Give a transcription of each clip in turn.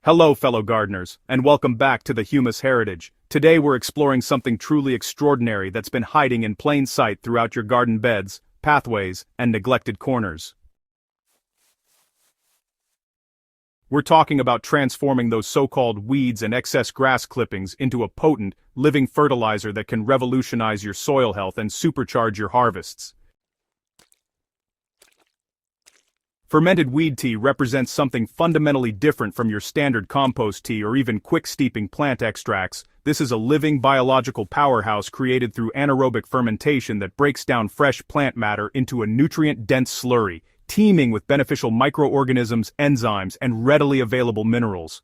Hello fellow gardeners, and welcome back to the Humus Heritage. Today we're exploring something truly extraordinary that's been hiding in plain sight throughout your garden beds, pathways, and neglected corners. We're talking about transforming those so-called weeds and excess grass clippings into a potent, living fertilizer that can revolutionize your soil health and supercharge your harvests. Fermented weed tea represents something fundamentally different from your standard compost tea or even quick steeping plant extracts. This is a living biological powerhouse created through anaerobic fermentation that breaks down fresh plant matter into a nutrient-dense slurry, teeming with beneficial microorganisms, enzymes, and readily available minerals.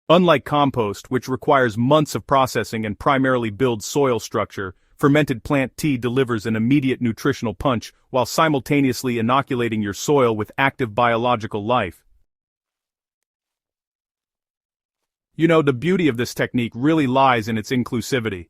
Unlike compost, which requires months of processing and primarily builds soil structure, fermented plant tea delivers an immediate nutritional punch while simultaneously inoculating your soil with active biological life. The beauty of this technique really lies in its inclusivity.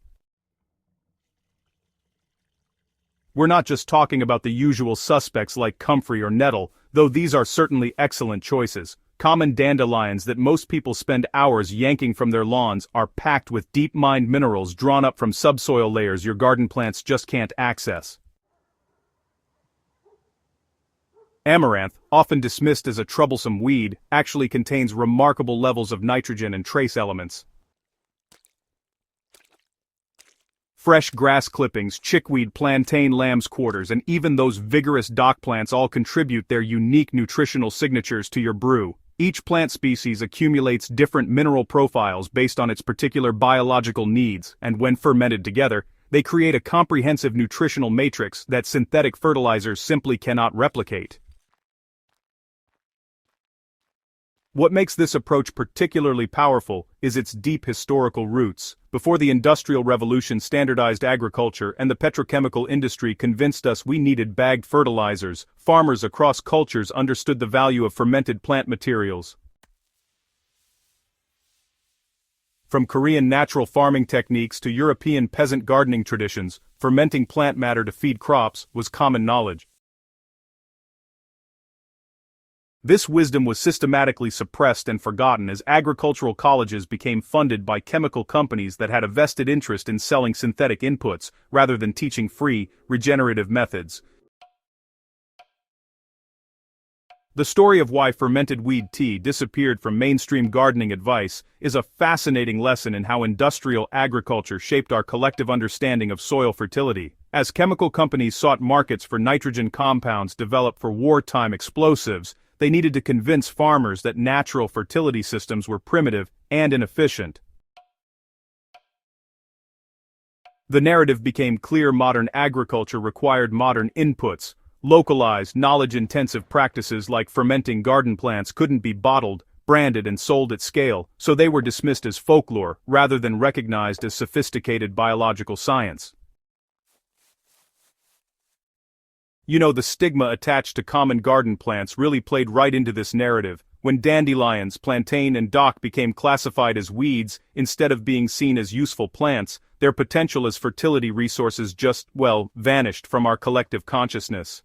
We're not just talking about the usual suspects like comfrey or nettle, though these are certainly excellent choices. Common dandelions that most people spend hours yanking from their lawns are packed with deep-mined minerals drawn up from subsoil layers your garden plants just can't access. Amaranth, often dismissed as a troublesome weed, actually contains remarkable levels of nitrogen and trace elements. Fresh grass clippings, chickweed, plantain, lamb's quarters, and even those vigorous dock plants all contribute their unique nutritional signatures to your brew. Each plant species accumulates different mineral profiles based on its particular biological needs, and when fermented together, they create a comprehensive nutritional matrix that synthetic fertilizers simply cannot replicate. What makes this approach particularly powerful is its deep historical roots. Before the Industrial Revolution, standardized agriculture and the petrochemical industry convinced us we needed bagged fertilizers, farmers across cultures understood the value of fermented plant materials. From Korean natural farming techniques to European peasant gardening traditions, fermenting plant matter to feed crops was common knowledge. This wisdom was systematically suppressed and forgotten as agricultural colleges became funded by chemical companies that had a vested interest in selling synthetic inputs, rather than teaching free, regenerative methods. The story of why fermented weed tea disappeared from mainstream gardening advice is a fascinating lesson in how industrial agriculture shaped our collective understanding of soil fertility. As chemical companies sought markets for nitrogen compounds developed for wartime explosives, they needed to convince farmers that natural fertility systems were primitive and inefficient. The narrative became clear: modern agriculture required modern inputs. Localized, knowledge-intensive practices like fermenting garden plants couldn't be bottled, branded, and sold at scale, so they were dismissed as folklore rather than recognized as sophisticated biological science. The stigma attached to common garden plants really played right into this narrative. When dandelions, plantain, and dock became classified as weeds instead of being seen as useful plants, their potential as fertility resources just, vanished from our collective consciousness.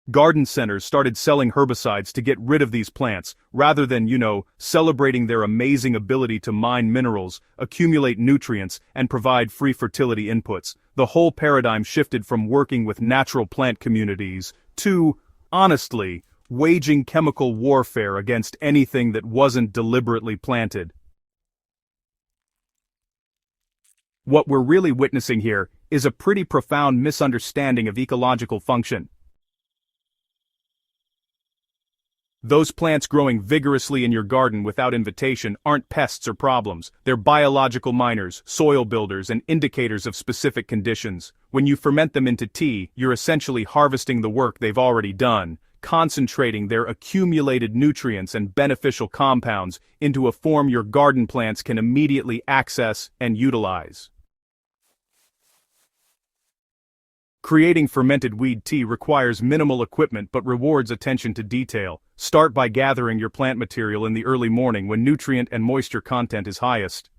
Garden centers started selling herbicides to get rid of these plants, rather than, celebrating their amazing ability to mine minerals, accumulate nutrients, and provide free fertility inputs. The whole paradigm shifted from working with natural plant communities to, honestly, waging chemical warfare against anything that wasn't deliberately planted. What we're really witnessing here is a pretty profound misunderstanding of ecological function. Those plants growing vigorously in your garden without invitation aren't pests or problems. They're biological miners, soil builders, and indicators of specific conditions. When you ferment them into tea, you're essentially harvesting the work they've already done, concentrating their accumulated nutrients and beneficial compounds into a form your garden plants can immediately access and utilize. Creating fermented weed tea requires minimal equipment but rewards attention to detail. Start by gathering your plant material in the early morning when nutrient and moisture content is highest.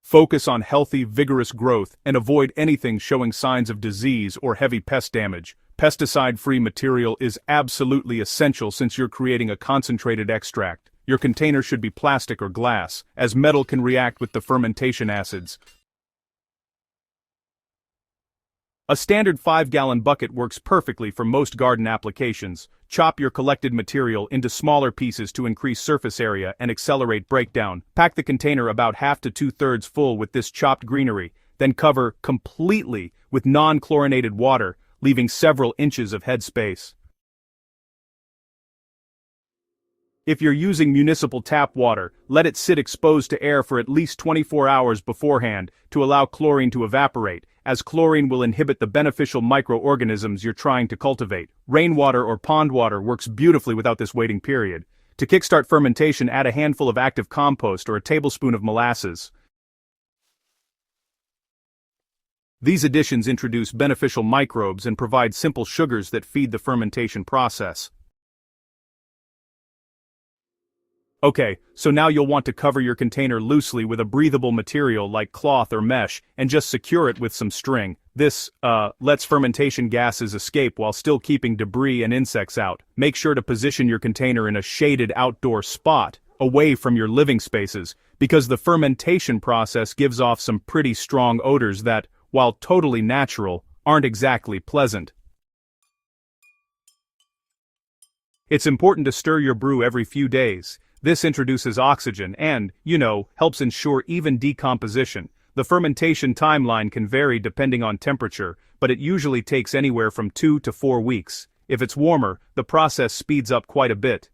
Focus on healthy, vigorous growth and avoid anything showing signs of disease or heavy pest damage. Pesticide-free material is absolutely essential since you're creating a concentrated extract. Your container should be plastic or glass, as metal can react with the fermentation acids. A standard 5-gallon bucket works perfectly for most garden applications. Chop your collected material into smaller pieces to increase surface area and accelerate breakdown. Pack the container about half to 2/3 full with this chopped greenery, then cover completely with non-chlorinated water, leaving several inches of head space. If you're using municipal tap water, let it sit exposed to air for at least 24 hours beforehand to allow chlorine to evaporate, as chlorine will inhibit the beneficial microorganisms you're trying to cultivate. Rainwater or pond water works beautifully without this waiting period. To kickstart fermentation, add a handful of active compost or a tablespoon of molasses. These additions introduce beneficial microbes and provide simple sugars that feed the fermentation process. Okay, so now you'll want to cover your container loosely with a breathable material like cloth or mesh and just secure it with some string. This, lets fermentation gases escape while still keeping debris and insects out. Make sure to position your container in a shaded outdoor spot, away from your living spaces, because the fermentation process gives off some pretty strong odors that, while totally natural, aren't exactly pleasant. It's important to stir your brew every few days. This introduces oxygen and, helps ensure even decomposition. The fermentation timeline can vary depending on temperature, but it usually takes anywhere from 2 to 4 weeks. If it's warmer, the process speeds up quite a bit.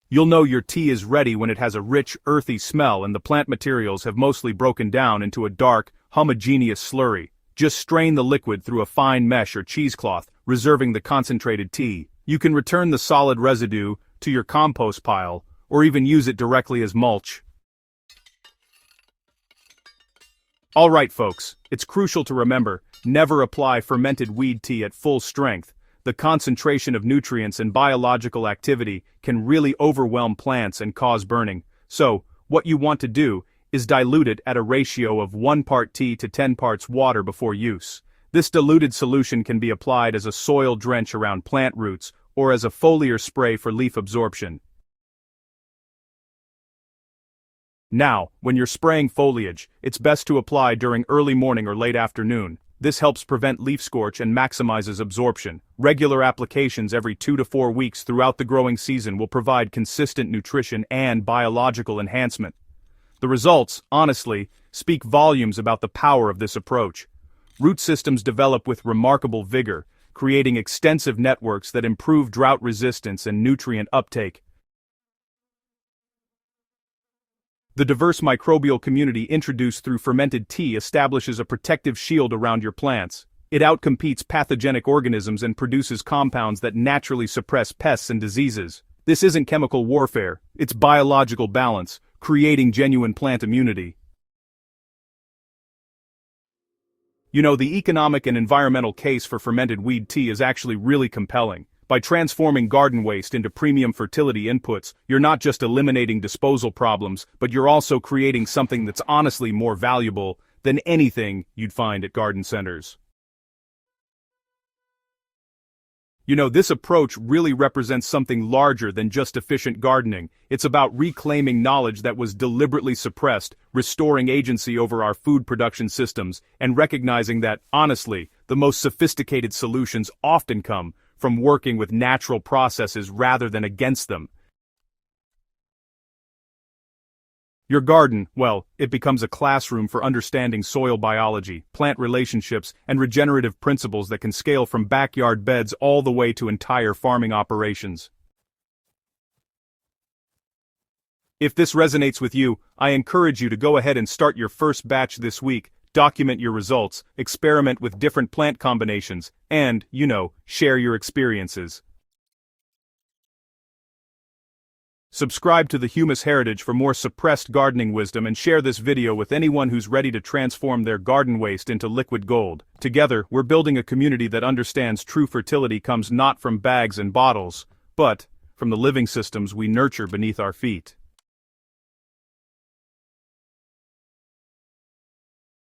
You'll know your tea is ready when it has a rich, earthy smell and the plant materials have mostly broken down into a dark, homogeneous slurry. Just strain the liquid through a fine mesh or cheesecloth, reserving the concentrated tea. You can return the solid residue to your compost pile, or even use it directly as mulch. Alright folks, it's crucial to remember, never apply fermented weed tea at full strength. The concentration of nutrients and biological activity can really overwhelm plants and cause burning. So, what you want to do is dilute it at a ratio of 1 part tea to 10 parts water before use. This diluted solution can be applied as a soil drench around plant roots or as a foliar spray for leaf absorption. Now, when you're spraying foliage, it's best to apply during early morning or late afternoon. This helps prevent leaf scorch and maximizes absorption. Regular applications every 2 to 4 weeks throughout the growing season will provide consistent nutrition and biological enhancement. The results, honestly, speak volumes about the power of this approach. Root systems develop with remarkable vigor, creating extensive networks that improve drought resistance and nutrient uptake. The diverse microbial community introduced through fermented tea establishes a protective shield around your plants. It outcompetes pathogenic organisms and produces compounds that naturally suppress pests and diseases. This isn't chemical warfare, it's biological balance, creating genuine plant immunity. The economic and environmental case for fermented weed tea is actually really compelling. By transforming garden waste into premium fertility inputs, you're not just eliminating disposal problems, but you're also creating something that's honestly more valuable than anything you'd find at garden centers. This approach really represents something larger than just efficient gardening. It's about reclaiming knowledge that was deliberately suppressed, restoring agency over our food production systems, and recognizing that, honestly, the most sophisticated solutions often come from working with natural processes rather than against them. Your garden, well, it becomes a classroom for understanding soil biology, plant relationships, and regenerative principles that can scale from backyard beds all the way to entire farming operations. If this resonates with you, I encourage you to go ahead and start your first batch this week, document your results, experiment with different plant combinations, and, share your experiences. Subscribe to the Humus Heritage for more suppressed gardening wisdom and share this video with anyone who's ready to transform their garden waste into liquid gold. Together, we're building a community that understands true fertility comes not from bags and bottles, but from the living systems we nurture beneath our feet.